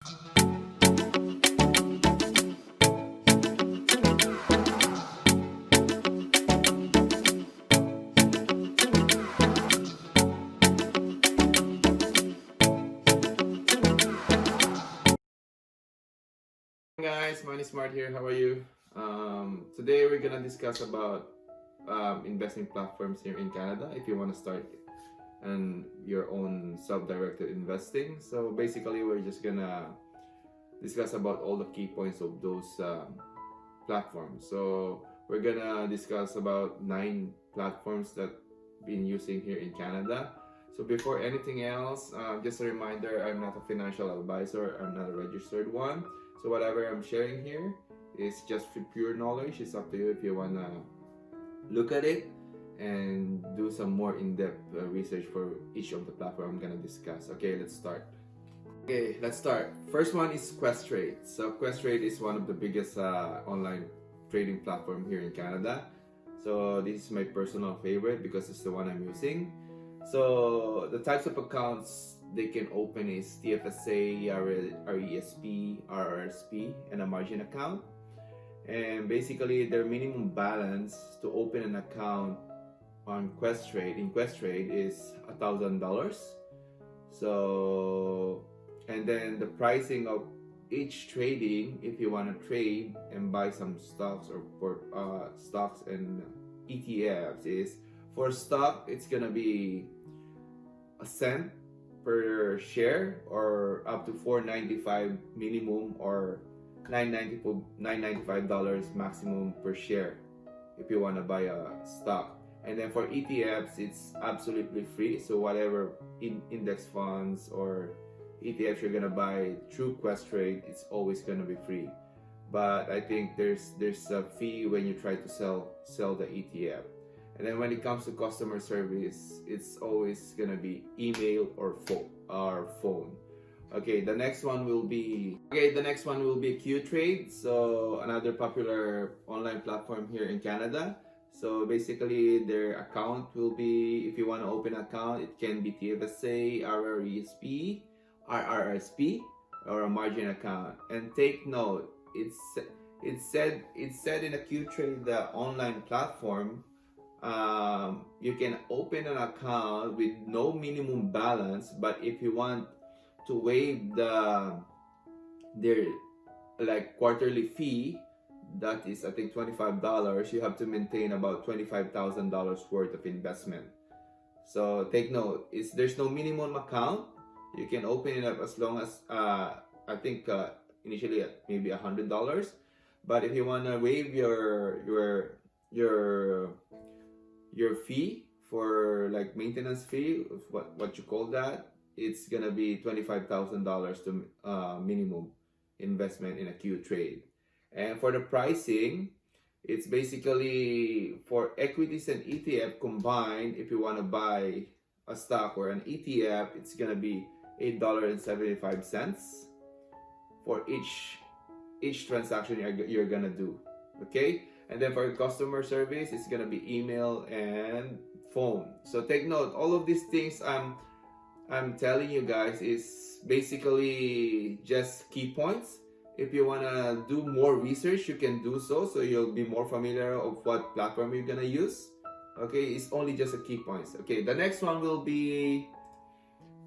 Guys, Money Smart here. How are you? Today we're gonna discuss about investing platforms here in Canada. If you want to start and your own self-directed investing, so basically we're just gonna discuss about all the key points of those platforms. So we're gonna discuss about 9 platforms that been using here in Canada. So before anything else, just a reminder, I'm not a financial advisor. I'm not a registered one. So whatever I'm sharing here is just for pure knowledge. It's up to you if you wanna look at it and do some more in-depth research for each of the platform I'm gonna discuss. Okay, let's start. Okay, let's start. First one is Questrade. So Questrade is one of the biggest online trading platform here in Canada. So this is my personal favorite because it's the one I'm using. So the types of accounts they can open is TFSA, RESP, RRSP, and a margin account. And basically their minimum balance to open an account on Questrade is $1,000. So, and then the pricing of each trading, if you want to trade and buy some stocks or stocks and ETFs, is for stock it's gonna be a cent per share or up to $4.95 minimum or $9.95 maximum per share if you want to buy a stock. And then for ETFs it's absolutely free, so whatever index funds or ETFs you're gonna buy through Questrade, it's always gonna be free. But I think there's a fee when you try to sell the ETF. And then when it comes to customer service, it's always gonna be email or phone. Okay, the next one will be QTrade. So another popular online platform here in Canada. So basically their account will be, if you want to open an account, it can be TFSA, RRSP, or a margin account. And take note, it's said in a QTrade, the online platform, you can open an account with no minimum balance, but if you want to waive their like quarterly fee, that is I think $25, you have to maintain about $25,000 worth of investment. So take note, there's no minimum account. You can open it up as long as I think initially maybe $100, but if you want to waive your fee for like maintenance fee, what you call that, it's gonna be $25,000 to minimum investment in a QTrade. And for the pricing, it's basically for equities and ETF combined. If you want to buy a stock or an ETF, it's gonna be $8.75 for each transaction you're gonna do. Okay, and then for customer service, it's gonna be email and phone. So take note, all of these things I'm telling you guys is basically just key points. If you wanna do more research, you can do so you'll be more familiar of what platform you're gonna use. Okay, it's only just a key points. Okay, the next one will be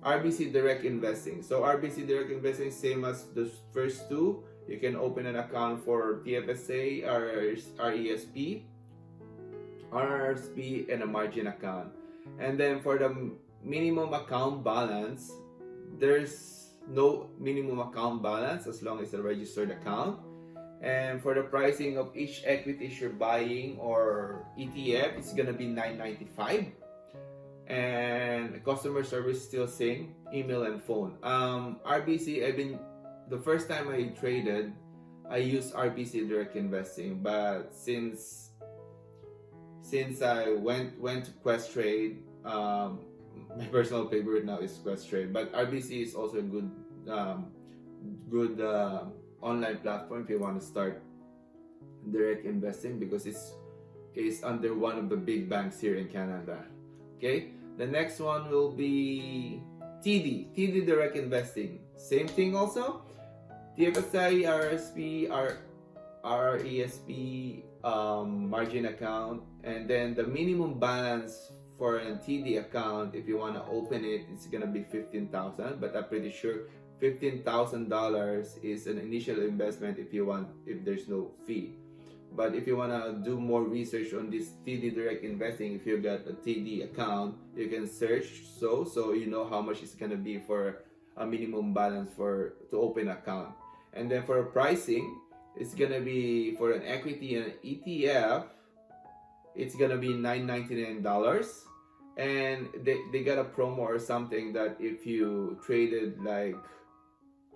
RBC Direct Investing. So RBC Direct Investing, same as the first two. You can open an account for TFSA, RESP, RRSP, and a margin account. And then for the minimum account balance, there's no minimum account balance as long as it's a registered account. And for the pricing of each equity you're buying or ETF, it's gonna be $9.95. And customer service still same, email and phone. RBC, the first time I traded, I used RBC Direct Investing, but since I went to Questrade, my personal favorite now is Questrade, but RBC is also a good online platform if you want to start direct investing, because it's under one of the big banks here in Canada. Okay, the next one will be TD Direct Investing. Same thing also. TFSI, RSP, RESP, margin account, and then the minimum balance for a TD account, if you want to open it, it's gonna be $15,000. But I'm pretty sure $15,000 is an initial investment if there's no fee. But if you want to do more research on this TD direct investing, if you got a TD account, you can search so you know how much it's gonna be for a minimum balance to open an account. And then for pricing, it's gonna be for an equity and ETF, it's gonna be $999. And they got a promo or something that if you traded like,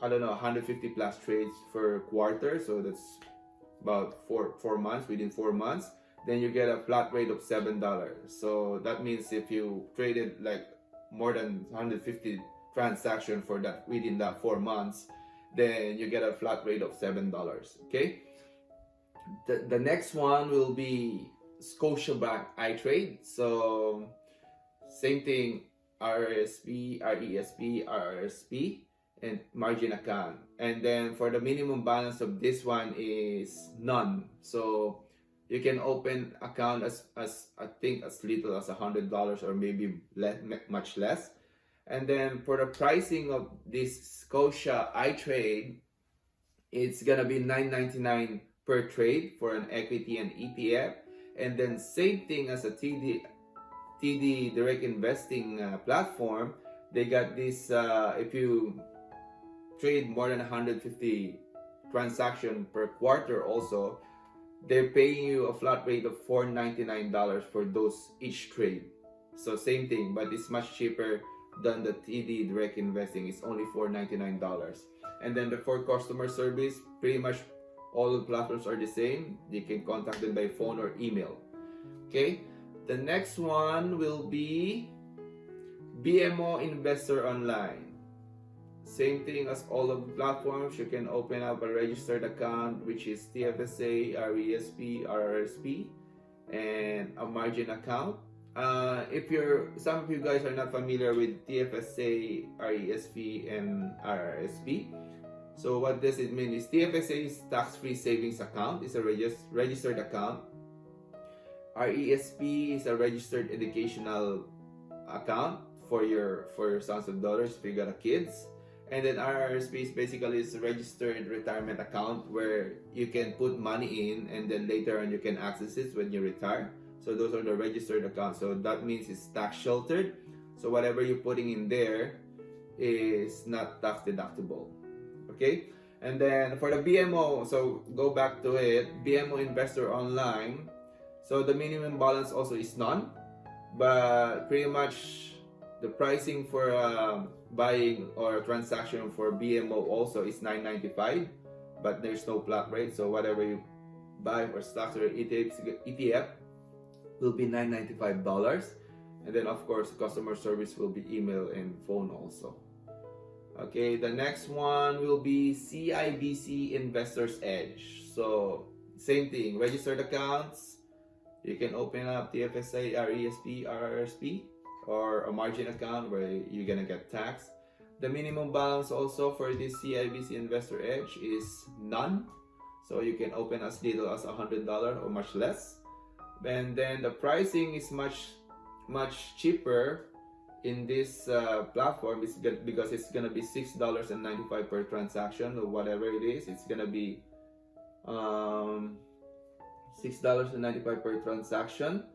I don't know, 150 plus trades for quarter, so that's about four months, within 4 months, then you get a flat rate of $7. So that means if you traded like more than 150 transactions for that within that 4 months, then you get a flat rate of $7. Okay. The next one will be Scotia Bank iTrade. So same thing, RSP, RESP, RRSP, and margin account. And then for the minimum balance of this one is none. So you can open account as I think as little as $100 or maybe much less. And then for the pricing of this Scotia iTrade, it's gonna be $9.99 per trade for an equity and ETF. And then same thing as a TD direct investing platform. They got this, if you trade more than 150 transactions per quarter also, they're paying you a flat rate of $499 for those each trade. So same thing, but it's much cheaper than the TD direct investing. It's only $499. And then for customer service, pretty much all the platforms are the same. You can contact them by phone or email. Okay, the next one will be BMO Investor Online. Same thing as all of the platforms. You can open up a registered account, which is TFSA, RESP, RRSP, and a margin account. If some of you guys are not familiar with TFSA, RESP, and RRSP, so what does it mean is TFSA is tax-free savings account. It's a registered account. RESP is a registered educational account for your sons and daughters if you got kids. And then RRSP is basically a registered retirement account where you can put money in and then later on you can access it when you retire. So those are the registered accounts. So that means it's tax sheltered. So whatever you're putting in there is not tax deductible. Okay? And then for the BMO, so go back to it, BMO Investor Online. So the minimum balance also is none, but pretty much the pricing for buying or transaction for BMO also is $9.95, but there's no flat rate. So whatever you buy for stocks or ETF will be $9.95. And then of course customer service will be email and phone also. Okay, the next one will be CIBC Investor's Edge. So same thing, registered accounts. You can open up TFSA, RESP, RRSP, or a margin account where you're gonna get taxed. The minimum balance also for this CIBC Investor Edge is none. So you can open as little as $100 or much less. And then the pricing is much cheaper in this platform because it's gonna be $6.95 per transaction or whatever it is. It's gonna be $6.95 per transaction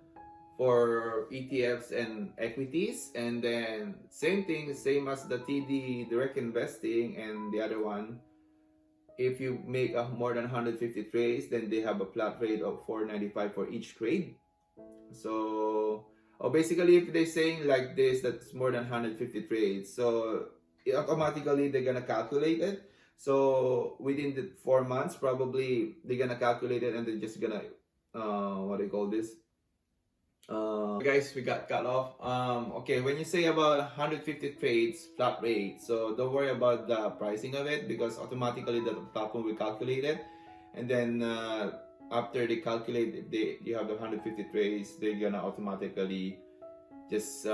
for ETFs and equities. And then same thing, same as the TD direct investing and the other one. If you make more than 150 trades, then they have a flat rate of $4.95 for each trade. So basically if they're saying like this, that's more than 150 trades, so automatically they're gonna calculate it. So within the 4 months, probably they're gonna calculate it and they're just gonna what do you call this? Guys, we got cut off. Okay, when you say about 150 trades flat rate, so don't worry about the pricing of it because automatically the platform will calculate it. And then after they calculate, if you have the 150 trades, they're gonna automatically just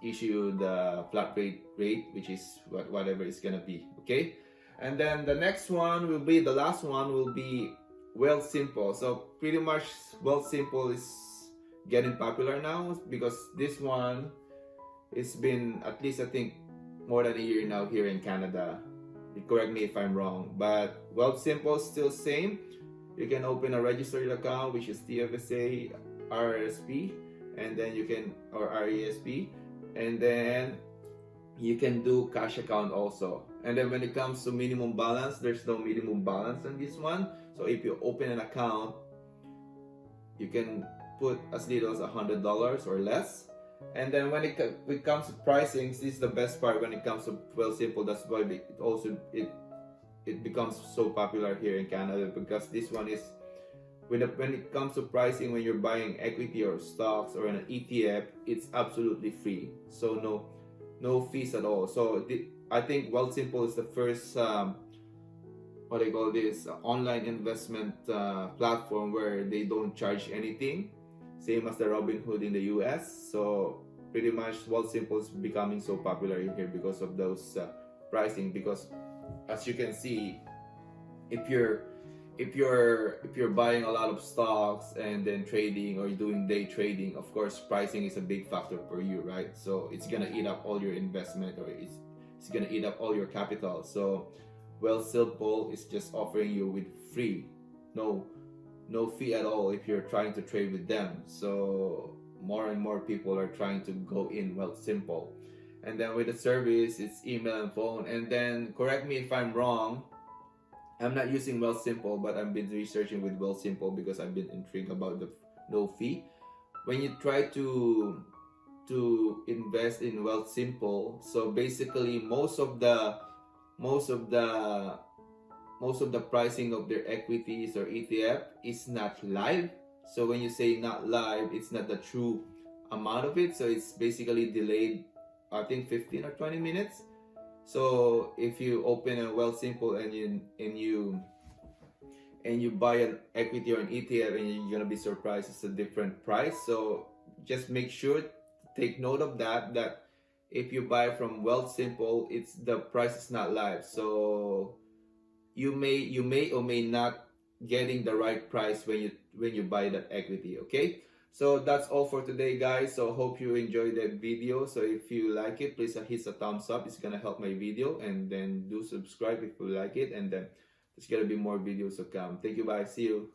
issue the flat rate, which is whatever it's gonna be. Okay. And then the next one will be, the last one will be Wealthsimple. So pretty much Wealthsimple is getting popular now because this one, it's been at least I think more than a year now here in Canada. Correct me if I'm wrong, but Wealthsimple is still same. You can open a registered account, which is TFSA, RRSP, and then you can, or RESP, and then you can do cash account also. And then when it comes to minimum balance, there's no minimum balance on this one. So if you open an account, you can put as little as $100 or less. And then when it comes to pricing, this is the best part when it comes to Wealthsimple. That's why it becomes so popular here in Canada, because this one is, when it comes to pricing, when you're buying equity or stocks or an ETF, it's absolutely free. So no fees at all. So I think Wealthsimple is the first what they call this online investment platform where they don't charge anything, same as the Robinhood in the US. So pretty much Wealthsimple is becoming so popular in here because of those pricing. Because as you can see, if you're buying a lot of stocks and then trading or doing day trading, of course pricing is a big factor for you, right? So it's gonna eat up all your investment, or it's gonna eat up all your capital. So Wealthsimple is just offering you with free, no fee at all if you're trying to trade with them. So more and more people are trying to go in Wealthsimple. And then with the service, it's email and phone. And then correct me if I'm wrong, I'm not using Wealthsimple, but I've been researching with Wealthsimple because I've been intrigued about the no fee. When you try to invest in Wealthsimple, so basically most of the pricing of their equities or ETF is not live. So when you say not live, it's not the true amount of it. So it's basically delayed, I think 15 or 20 minutes. So if you open a Wealthsimple and you buy an equity or an ETF, and you're gonna be surprised, it's a different price. So just make sure, take note of that if you buy from Wealthsimple, it's the price is not live. So you may or may not getting the right price when you buy that equity. Okay, so that's all for today, guys. So hope you enjoyed that video. So if you like it, please hit a thumbs up. It's gonna help my video. And then do subscribe if you like it, and then there's gonna be more videos to come. Thank you, bye, see you.